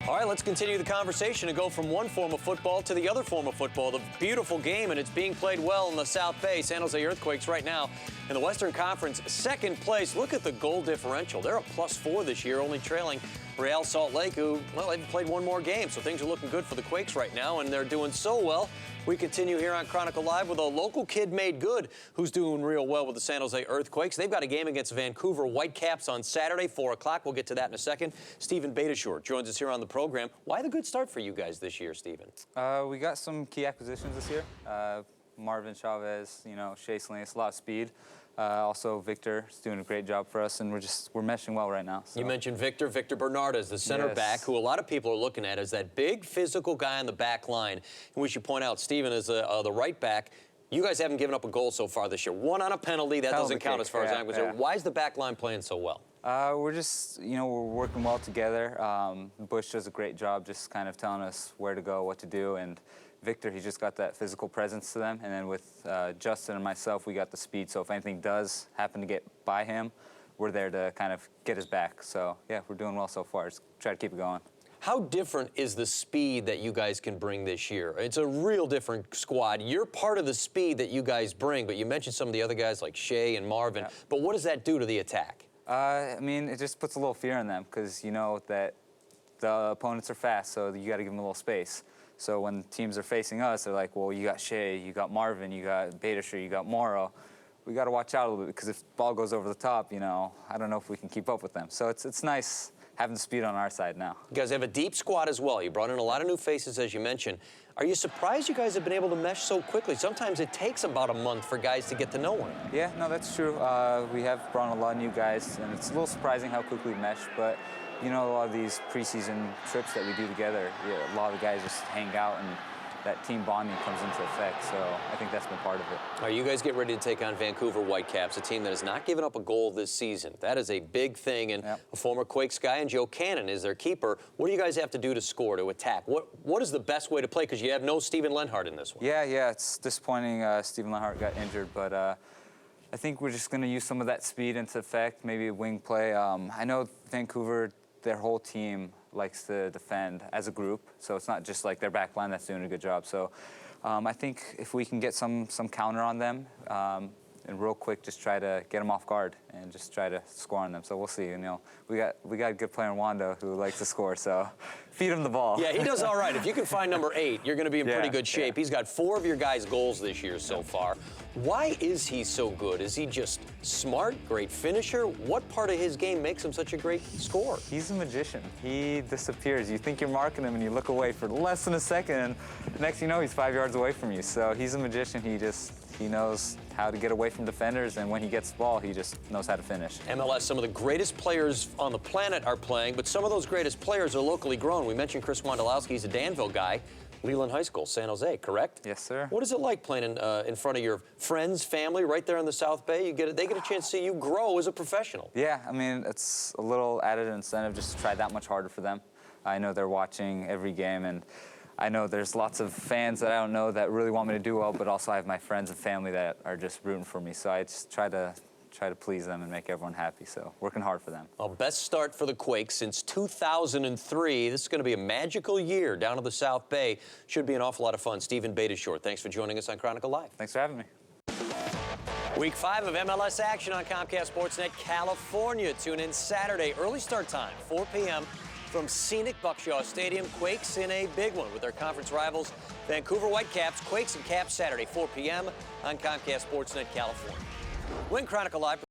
All right, let's continue the conversation and go from one form of football to the other form of football. The beautiful game, and it's being played well in the South Bay. San Jose Earthquakes right now in the Western Conference, second place. Look at the goal differential. They're a +4 this year, only trailing Real Salt Lake, who, well, they've played one more game, so things are looking good for the Quakes right now, and they're doing so well. We continue here on Chronicle Live with a local kid made good who's doing real well with the San Jose Earthquakes. They've got a game against Vancouver Whitecaps on Saturday, 4 o'clock. We'll get to that in a second. Steven Beitashour joins us here on the program. Why the good start for you guys this year, Steven? We got some key acquisitions this year. Marvin Chavez, Shea Salinas, a lot of speed. Also, Victor is doing a great job for us, and we're meshing well right now. So. You mentioned Victor Bernardez, the center back, who a lot of people are looking at as that big physical guy on the back line. And we should point out, Steven is the right back. You guys haven't given up a goal so far this year. One on a penalty, that doesn't count as far as I'm concerned. Why is the back line playing so well? We're just, we're working well together. Bush does a great job just kind of telling us where to go, what to do, and Victor, he just got that physical presence to them. And then with Justin and myself, we got the speed. So if anything does happen to get by him, we're there to kind of get his back. So, yeah, we're doing well so far. Just try to keep it going. How different is the speed that you guys can bring this year? It's a real different squad. You're part of the speed that you guys bring, but you mentioned some of the other guys like Shea and Marvin. Yeah. But what does that do to the attack? I mean, it just puts a little fear in them because you know that the opponents are fast, so you got to give them a little space. So when teams are facing us, they're like, well, you got Shea, you got Marvin, you got Beitashour, you got Morrow. We got to watch out a little bit because if the ball goes over the top, I don't know if we can keep up with them. So it's nice having the speed on our side now. You guys have a deep squad as well. You brought in a lot of new faces, as you mentioned. Are you surprised you guys have been able to mesh so quickly? Sometimes it takes about a month for guys to get to know one. Yeah, no, that's true. We have brought in a lot of new guys, and it's a little surprising how quickly we mesh, but a lot of these preseason trips that we do together, a lot of the guys just hang out and that team bonding comes into effect, so I think that's been part of it. All right, you guys get ready to take on Vancouver Whitecaps, a team that has not given up a goal this season. That is a big thing, and a former Quakes guy, and Joe Cannon is their keeper. What do you guys have to do to score, to attack? What is the best way to play? Because you have no Steven Lenhart in this one. Yeah, it's disappointing Steven Lenhart got injured, but I think we're just going to use some of that speed into effect, maybe a wing play. I know Vancouver, their whole team likes to defend as a group, so it's not just like their back line that's doing a good job. So I think if we can get some counter on them and real quick just try to get them off guard and just try to score on them. So we'll see. We got a good player in Wando who likes to score, so feed him the ball. Yeah, he does all right. If you can find number 8, you're going to be in pretty good shape. He's got 4 of your guys' goals this year so far. Why is he so good? Is he just smart, great finisher? What part of his game makes him such a great scorer? He's a magician. He disappears. You think you're marking him and you look away for less than a second, and next you know he's 5 yards away from you. So he's a magician. He knows how to get away from defenders, and when he gets the ball, he just knows how to finish. MLS, some of the greatest players on the planet are playing, but some of those greatest players are locally grown. We mentioned Chris Wondolowski. He's a Danville guy. Leland High School, San Jose, correct? Yes, sir. What is it like playing in front of your friends, family, right there in the South Bay? They get a chance to see you grow as a professional. Yeah, I mean, it's a little added incentive just to try that much harder for them. I know they're watching every game, and I know there's lots of fans that I don't know that really want me to do well, but also I have my friends and family that are just rooting for me. So I just try to please them and make everyone happy. So working hard for them. Well, best start for the Quakes since 2003. This is going to be a magical year down to the South Bay. Should be an awful lot of fun. Steven Beitashour, thanks for joining us on Chronicle Live. Thanks for having me. Week 5 of MLS action on Comcast Sportsnet California. Tune in Saturday, early start time, 4 p.m. from scenic Buckshaw Stadium. Quakes in a big one with their conference rivals, Vancouver Whitecaps. Quakes and Caps Saturday, 4 p.m. on Comcast Sportsnet California. Win Chronicle Live.